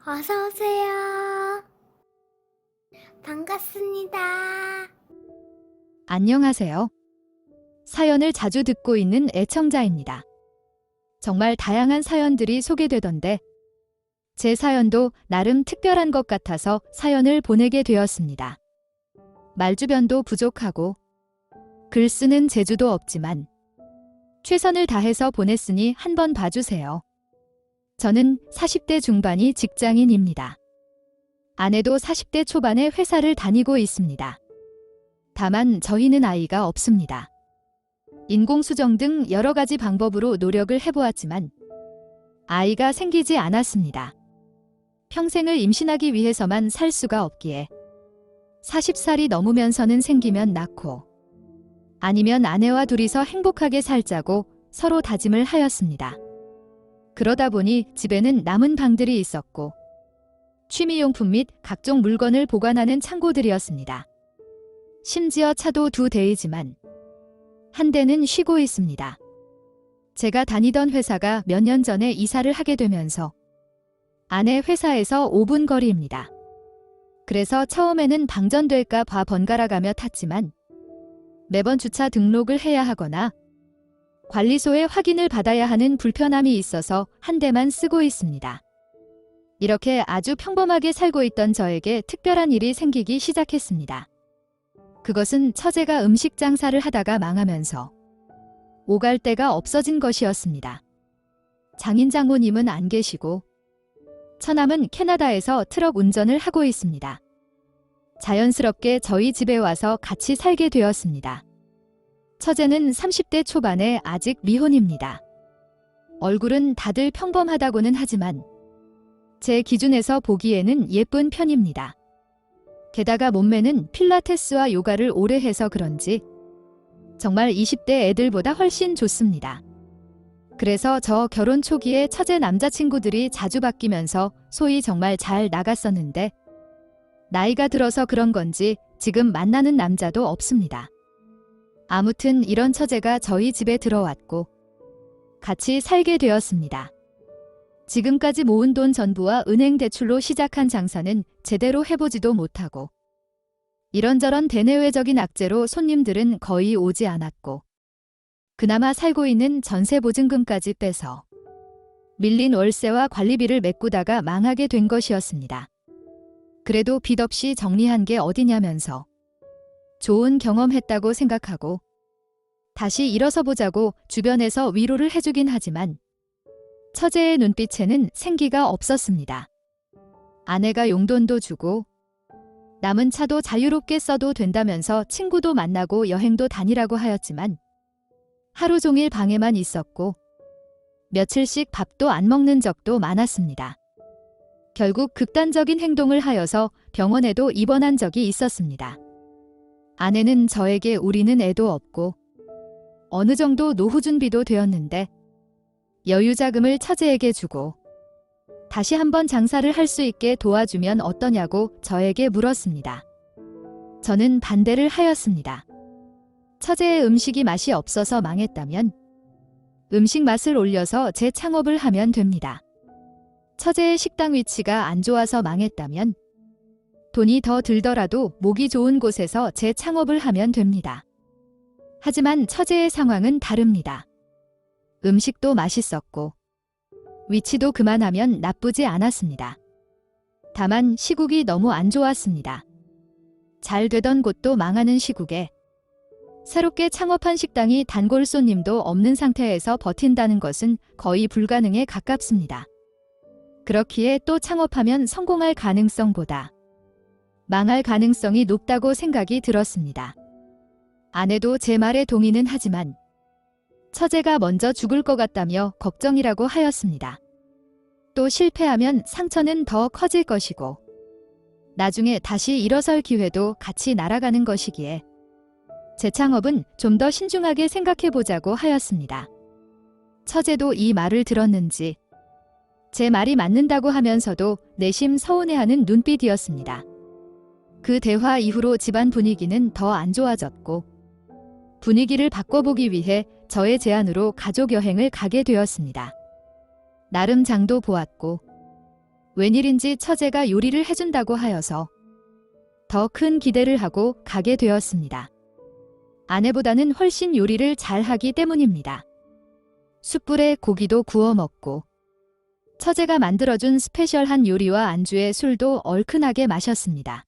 어서 오세요. 반갑습니다. 안녕하세요. 사연을 자주 듣고 있는 애청자입니다. 정말 다양한 사연들이 소개되던데 제 사연도 나름 특별한 것 같아서 사연을 보내게 되었습니다. 말주변도 부족하고 글 쓰는 재주도 없지만 최선을 다해서 보냈으니 한번 봐주세요. 저는 40대 중반이 직장인입니다. 아내도 40대 초반에 회사를 다니고 있습니다. 다만 저희는 아이가 없습니다. 인공수정 등 여러 가지 방법으로 노력을 해보았지만 아이가 생기지 않았습니다. 평생을 임신하기 위해서만 살 수가 없기에 40살이 넘으면서는 생기면 낳고 아니면 아내와 둘이서 행복하게 살자고 서로 다짐을 하였습니다. 그러다 보니 집에는 남은 방들이 있었고 취미용품 및 각종 물건을 보관하는 창고들이었습니다. 심지어 차도 2대이지만 한 대는 쉬고 있습니다. 제가 다니던 회사가 몇 년 전에 이사를 하게 되면서 아내 회사에서 5분 거리입니다. 그래서 처음에는 방전될까 봐 번갈아가며 탔지만 매번 주차 등록을 해야 하거나 관리소에 확인을 받아야 하는 불편함이 있어서 한 대만 쓰고 있습니다. 이렇게 아주 평범하게 살고 있던 저에게 특별한 일이 생기기 시작했습니다. 그것은 처제가 음식 장사를 하다가 망하면서 오갈 데가 없어진 것이었습니다. 장인 장모님은 안 계시고 처남은 캐나다에서 트럭 운전을 하고 있습니다. 자연스럽게 저희 집에 와서 같이 살게 되었습니다. 처제는 30대 초반에 아직 미혼입니다. 얼굴은 다들 평범하다고는 하지만 제 기준에서 보기에는 예쁜 편입니다. 게다가 몸매는 필라테스와 요가를 오래 해서 그런지 정말 20대 애들보다 훨씬 좋습니다. 그래서 저 결혼 초기에 처제 남자친구들이 자주 바뀌면서 소위 정말 잘 나갔었는데 나이가 들어서 그런 건지 지금 만나는 남자도 없습니다. 아무튼 이런 처제가 저희 집에 들어왔고 같이 살게 되었습니다. 지금까지 모은 돈 전부와 은행 대출로 시작한 장사는 제대로 해보지도 못하고 이런저런 대내외적인 악재로 손님들은 거의 오지 않았고 그나마 살고 있는 전세보증금까지 빼서 밀린 월세와 관리비를 메꾸다가 망하게 된 것이었습니다. 그래도 빚 없이 정리한 게 어디냐면서 좋은 경험했다고 생각하고 다시 일어서 보자고 주변에서 위로를 해주긴 하지만 처제의 눈빛에는 생기가 없었습니다. 아내가 용돈도 주고 남은 차도 자유롭게 써도 된다면서 친구도 만나고 여행도 다니라고 하였지만 하루 종일 방에만 있었고 며칠씩 밥도 안 먹는 적도 많았습니다. 결국 극단적인 행동을 하여서 병원에도 입원한 적이 있었습니다. 아내는 저에게 우리는 애도 없고 어느 정도 노후 준비도 되었는데 여유자금을 처제에게 주고 다시 한번 장사를 할 수 있게 도와주면 어떠냐고 저에게 물었습니다. 저는 반대를 하였습니다. 처제의 음식이 맛이 없어서 망했다면 음식 맛을 올려서 재창업을 하면 됩니다. 처제의 식당 위치가 안 좋아서 망했다면 돈이 더 들더라도 목이 좋은 곳에서 재창업을 하면 됩니다. 하지만 처제의 상황은 다릅니다. 음식도 맛있었고 위치도 그만하면 나쁘지 않았습니다. 다만 시국이 너무 안 좋았습니다. 잘 되던 곳도 망하는 시국에 새롭게 창업한 식당이 단골 손님도 없는 상태에서 버틴다는 것은 거의 불가능에 가깝습니다. 그렇기에 또 창업하면 성공할 가능성보다 망할 가능성이 높다고 생각이 들었습니다. 아내도 제 말에 동의는 하지만 처제가 먼저 죽을 것 같다며 걱정이라고 하였습니다. 또 실패하면 상처는 더 커질 것이고 나중에 다시 일어설 기회도 같이 날아가는 것이기에 재창업은 좀 더 신중하게 생각해보자고 하였습니다. 처제도 이 말을 들었는지 제 말이 맞는다고 하면서도 내심 서운해하는 눈빛이었습니다. 그 대화 이후로 집안 분위기는 더 안 좋아졌고 분위기를 바꿔보기 위해 저의 제안으로 가족 여행을 가게 되었습니다. 나름 장도 보았고 웬일인지 처제가 요리를 해준다고 하여서 더 큰 기대를 하고 가게 되었습니다. 아내보다는 훨씬 요리를 잘하기 때문입니다. 숯불에 고기도 구워 먹고 처제가 만들어준 스페셜한 요리와 안주에 술도 얼큰하게 마셨습니다.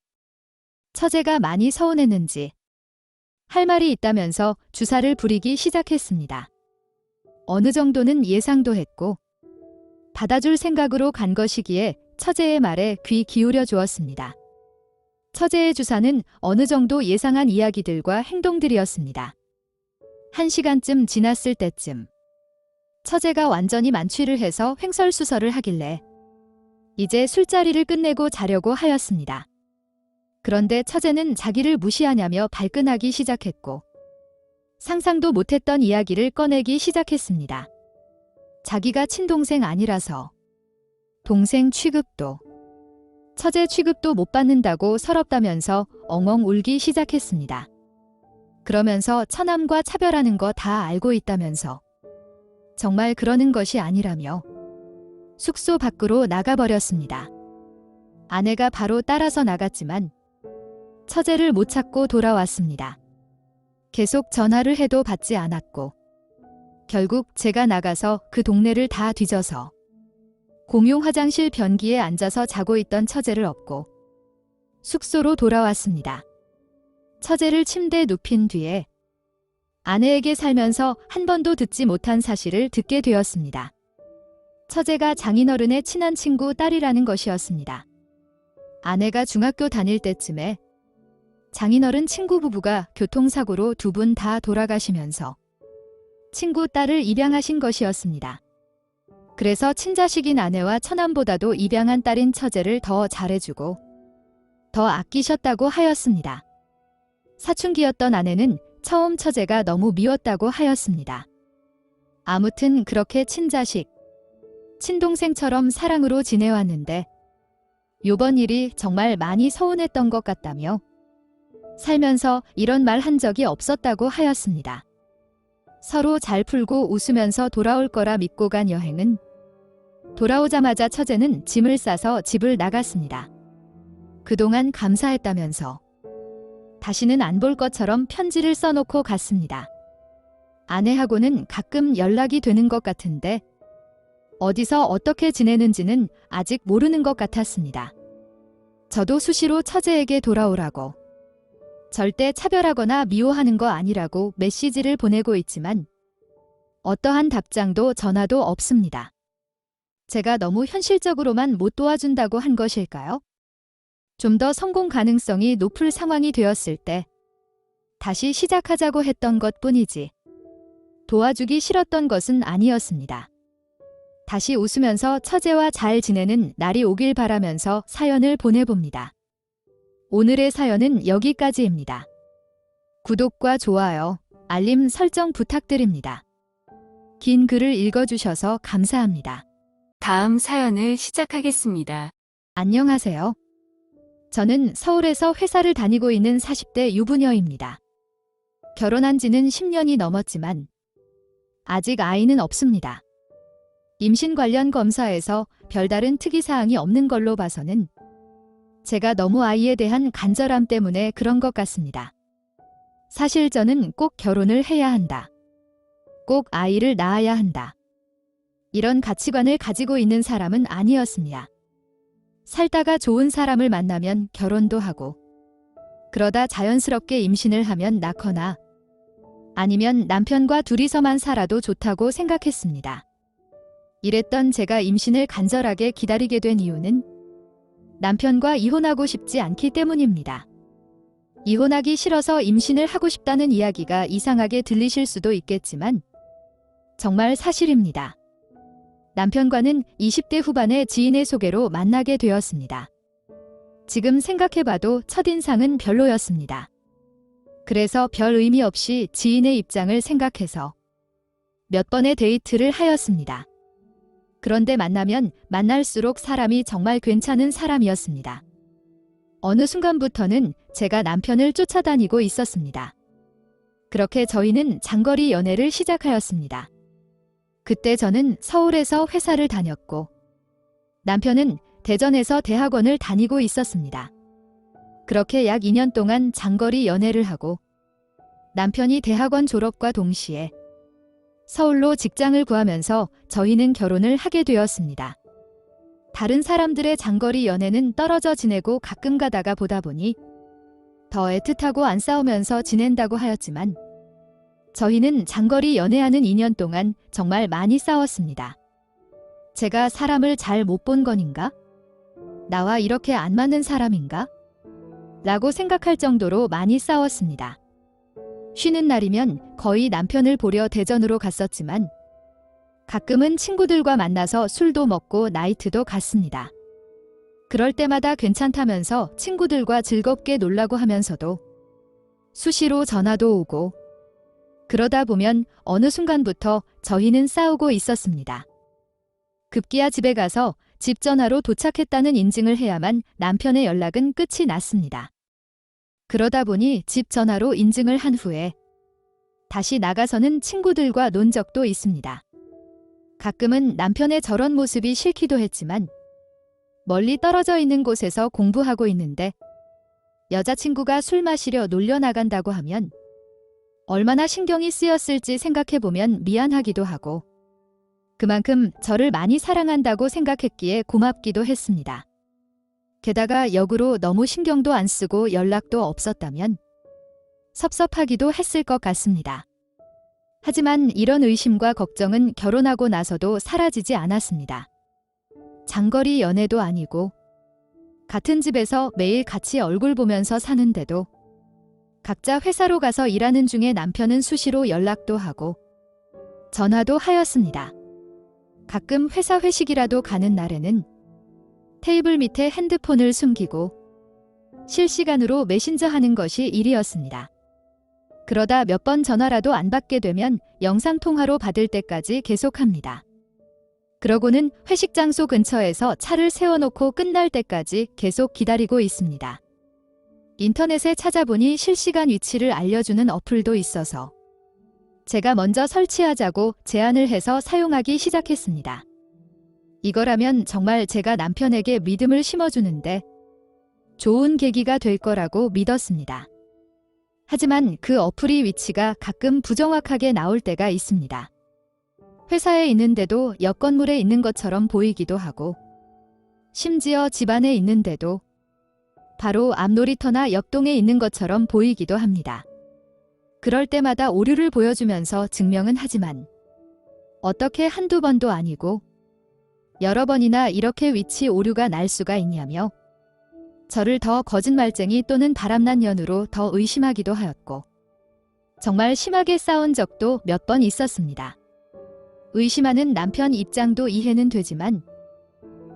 처제가 많이 서운했는지 할 말이 있다면서 주사를 부리기 시작했습니다. 어느 정도는 예상도 했고 받아줄 생각으로 간 것이기에 처제의 말에 귀 기울여 주었습니다. 처제의 주사는 어느 정도 예상한 이야기들과 행동들이었습니다. 1시간쯤 지났을 때쯤 처제가 완전히 만취를 해서 횡설수설을 하길래 이제 술자리를 끝내고 자려고 하였습니다. 그런데 처제는 자기를 무시하냐며 발끈하기 시작했고 상상도 못했던 이야기를 꺼내기 시작했습니다. 자기가 친동생 아니라서 동생 취급도 처제 취급도 못 받는다고 서럽다면서 엉엉 울기 시작했습니다. 그러면서 처남과 차별하는 거 다 알고 있다면서 정말 그러는 것이 아니라며 숙소 밖으로 나가버렸습니다. 아내가 바로 따라서 나갔지만 처제를 못 찾고 돌아왔습니다. 계속 전화를 해도 받지 않았고 결국 제가 나가서 그 동네를 다 뒤져서 공용 화장실 변기에 앉아서 자고 있던 처제를 업고 숙소로 돌아왔습니다. 처제를 침대에 눕힌 뒤에 아내에게 살면서 한 번도 듣지 못한 사실을 듣게 되었습니다. 처제가 장인어른의 친한 친구 딸이라는 것이었습니다. 아내가 중학교 다닐 때쯤에 장인어른 친구 부부가 교통사고로 두 분 다 돌아가시면서 친구 딸을 입양하신 것이었습니다. 그래서 친자식인 아내와 처남보다도 입양한 딸인 처제를 더 잘해주고 더 아끼셨다고 하였습니다. 사춘기였던 아내는 처음 처제가 너무 미웠다고 하였습니다. 아무튼 그렇게 친자식, 친동생처럼 사랑으로 지내왔는데 요번 일이 정말 많이 서운했던 것 같다며 살면서 이런 말 한 적이 없었다고 하였습니다. 서로 잘 풀고 웃으면서 돌아올 거라 믿고 간 여행은 돌아오자마자 처제는 짐을 싸서 집을 나갔습니다. 그동안 감사했다면서 다시는 안 볼 것처럼 편지를 써놓고 갔습니다. 아내하고는 가끔 연락이 되는 것 같은데 어디서 어떻게 지내는지는 아직 모르는 것 같았습니다. 저도 수시로 처제에게 돌아오라고 절대 차별하거나 미워하는 거 아니라고 메시지를 보내고 있지만 어떠한 답장도 전화도 없습니다. 제가 너무 현실적으로만 못 도와준다고 한 것일까요? 좀 더 성공 가능성이 높을 상황이 되었을 때 다시 시작하자고 했던 것뿐이지 도와주기 싫었던 것은 아니었습니다. 다시 웃으면서 처제와 잘 지내는 날이 오길 바라면서 사연을 보내봅니다. 오늘의 사연은 여기까지입니다. 구독과 좋아요, 알림 설정 부탁드립니다. 긴 글을 읽어주셔서 감사합니다. 다음 사연을 시작하겠습니다. 안녕하세요. 저는 서울에서 회사를 다니고 있는 40대 유부녀입니다. 결혼한 지는 10년이 넘었지만 아직 아이는 없습니다. 임신 관련 검사에서 별다른 특이사항이 없는 걸로 봐서는 제가 너무 아이에 대한 간절함 때문에 그런 것 같습니다. 사실 저는 꼭 결혼을 해야 한다. 꼭 아이를 낳아야 한다. 이런 가치관을 가지고 있는 사람은 아니었습니다. 살다가 좋은 사람을 만나면 결혼도 하고 그러다 자연스럽게 임신을 하면 낳거나 아니면 남편과 둘이서만 살아도 좋다고 생각했습니다. 이랬던 제가 임신을 간절하게 기다리게 된 이유는 남편과 이혼하고 싶지 않기 때문입니다. 이혼하기 싫어서 임신을 하고 싶다는 이야기가 이상하게 들리실 수도 있겠지만 정말 사실입니다. 남편과는 20대 후반의 지인의 소개로 만나게 되었습니다. 지금 생각해봐도 첫인상은 별로였습니다. 그래서 별 의미 없이 지인의 입장을 생각해서 몇 번의 데이트를 하였습니다. 그런데 만나면 만날수록 사람이 정말 괜찮은 사람이었습니다. 어느 순간부터는 제가 남편을 쫓아다니고 있었습니다. 그렇게 저희는 장거리 연애를 시작하였습니다. 그때 저는 서울에서 회사를 다녔고 남편은 대전에서 대학원을 다니고 있었습니다. 그렇게 약 2년 동안 장거리 연애를 하고 남편이 대학원 졸업과 동시에 서울로 직장을 구하면서 저희는 결혼을 하게 되었습니다. 다른 사람들의 장거리 연애는 떨어져 지내고 가끔 가다가 보다 보니 더 애틋하고 안 싸우면서 지낸다고 하였지만 저희는 장거리 연애하는 2년 동안 정말 많이 싸웠습니다. 제가 사람을 잘 못 본 건인가? 나와 이렇게 안 맞는 사람인가? 라고 생각할 정도로 많이 싸웠습니다. 쉬는 날이면 거의 남편을 보려 대전으로 갔었지만 가끔은 친구들과 만나서 술도 먹고 나이트도 갔습니다. 그럴 때마다 괜찮다면서 친구들과 즐겁게 놀라고 하면서도 수시로 전화도 오고 그러다 보면 어느 순간부터 저희는 싸우고 있었습니다. 급기야 집에 가서 집 전화로 도착했다는 인증을 해야만 남편의 연락은 끝이 났습니다. 그러다 보니 집 전화로 인증을 한 후에 다시 나가서는 친구들과 논 적도 있습니다. 가끔은 남편의 저런 모습이 싫기도 했지만 멀리 떨어져 있는 곳에서 공부하고 있는데 여자친구가 술 마시려 놀려 나간다고 하면 얼마나 신경이 쓰였을지 생각해보면 미안하기도 하고 그만큼 저를 많이 사랑한다고 생각했기에 고맙기도 했습니다. 게다가 역으로 너무 신경도 안 쓰고 연락도 없었다면 섭섭하기도 했을 것 같습니다. 하지만 이런 의심과 걱정은 결혼하고 나서도 사라지지 않았습니다. 장거리 연애도 아니고 같은 집에서 매일 같이 얼굴 보면서 사는데도 각자 회사로 가서 일하는 중에 남편은 수시로 연락도 하고 전화도 하였습니다. 가끔 회사 회식이라도 가는 날에는 테이블 밑에 핸드폰을 숨기고 실시간으로 메신저 하는 것이 일이었습니다. 그러다 몇 번 전화라도 안 받게 되면 영상통화로 받을 때까지 계속합니다. 그러고는 회식 장소 근처에서 차를 세워놓고 끝날 때까지 계속 기다리고 있습니다. 인터넷에 찾아보니 실시간 위치를 알려주는 어플도 있어서 제가 먼저 설치하자고 제안을 해서 사용하기 시작했습니다. 이거라면 정말 제가 남편에게 믿음을 심어주는데 좋은 계기가 될 거라고 믿었습니다. 하지만 그 어플이 위치가 가끔 부정확하게 나올 때가 있습니다. 회사에 있는데도 옆 건물에 있는 것처럼 보이기도 하고 심지어 집안에 있는데도 바로 앞 놀이터나 옆동에 있는 것처럼 보이기도 합니다. 그럴 때마다 오류를 보여주면서 증명은 하지만 어떻게 한두 번도 아니고 여러 번이나 이렇게 위치 오류가 날 수가 있냐며 저를 더 거짓말쟁이 또는 바람난 년으로 더 의심하기도 하였고 정말 심하게 싸운 적도 몇 번 있었습니다. 의심하는 남편 입장도 이해는 되지만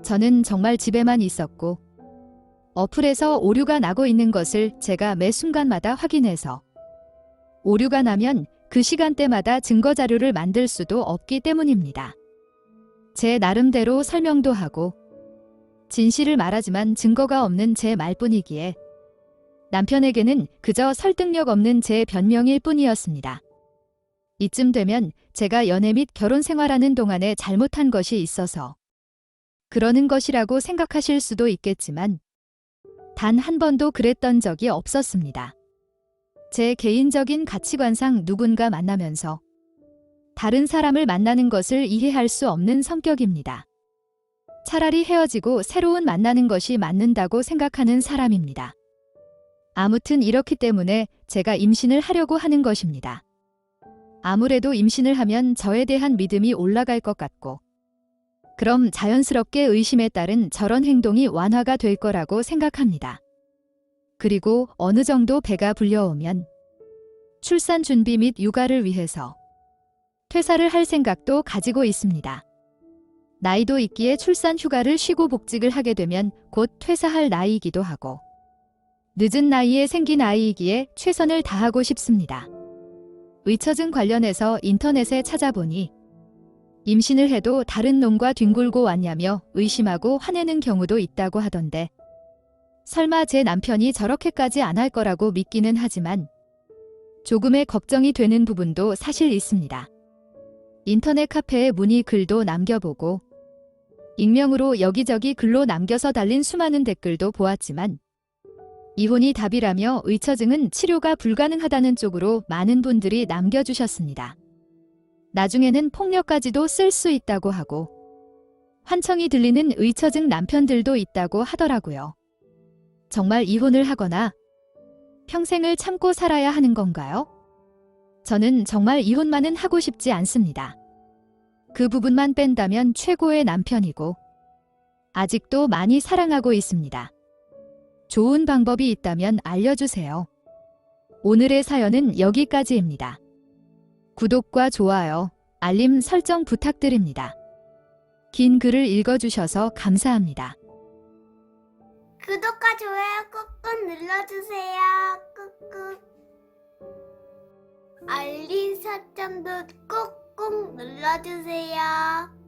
저는 정말 집에만 있었고 어플에서 오류가 나고 있는 것을 제가 매 순간마다 확인해서 오류가 나면 그 시간대마다 증거 자료를 만들 수도 없기 때문입니다. 제 나름대로 설명도 하고 진실을 말하지만 증거가 없는 제 말뿐이기에 남편에게는 그저 설득력 없는 제 변명일 뿐이었습니다. 이쯤 되면 제가 연애 및 결혼 생활하는 동안에 잘못한 것이 있어서 그러는 것이라고 생각하실 수도 있겠지만 단 한 번도 그랬던 적이 없었습니다. 제 개인적인 가치관상 누군가 만나면서 다른 사람을 만나는 것을 이해할 수 없는 성격입니다. 차라리 헤어지고 새로운 만나는 것이 맞는다고 생각하는 사람입니다. 아무튼 이렇기 때문에 제가 임신을 하려고 하는 것입니다. 아무래도 임신을 하면 저에 대한 믿음이 올라갈 것 같고 그럼 자연스럽게 의심에 따른 저런 행동이 완화가 될 거라고 생각합니다. 그리고 어느 정도 배가 불려오면 출산 준비 및 육아를 위해서 퇴사를 할 생각도 가지고 있습니다. 나이도 있기에 출산 휴가를 쉬고 복직을 하게 되면 곧 퇴사할 나이이기도 하고 늦은 나이에 생긴 아이이기에 최선을 다하고 싶습니다. 의처증 관련해서 인터넷에 찾아보니 임신을 해도 다른 놈과 뒹굴고 왔냐며 의심하고 화내는 경우도 있다고 하던데 설마 제 남편이 저렇게까지 안 할 거라고 믿기는 하지만 조금의 걱정이 되는 부분도 사실 있습니다. 인터넷 카페에 문의 글도 남겨보고 익명으로 여기저기 글로 남겨서 달린 수많은 댓글도 보았지만 이혼이 답이라며 의처증은 치료가 불가능하다는 쪽으로 많은 분들이 남겨주셨습니다. 나중에는 폭력까지도 쓸 수 있다고 하고 환청이 들리는 의처증 남편들도 있다고 하더라고요. 정말 이혼을 하거나 평생을 참고 살아야 하는 건가요? 저는 정말 이혼만은 하고 싶지 않습니다. 그 부분만 뺀다면 최고의 남편이고 아직도 많이 사랑하고 있습니다. 좋은 방법이 있다면 알려주세요. 오늘의 사연은 여기까지입니다. 구독과 좋아요, 알림 설정 부탁드립니다. 긴 글을 읽어주셔서 감사합니다. 구독과 좋아요 꾹꾹 눌러주세요. 꾹꾹. 알림 설정도 꾹꾹 눌러주세요.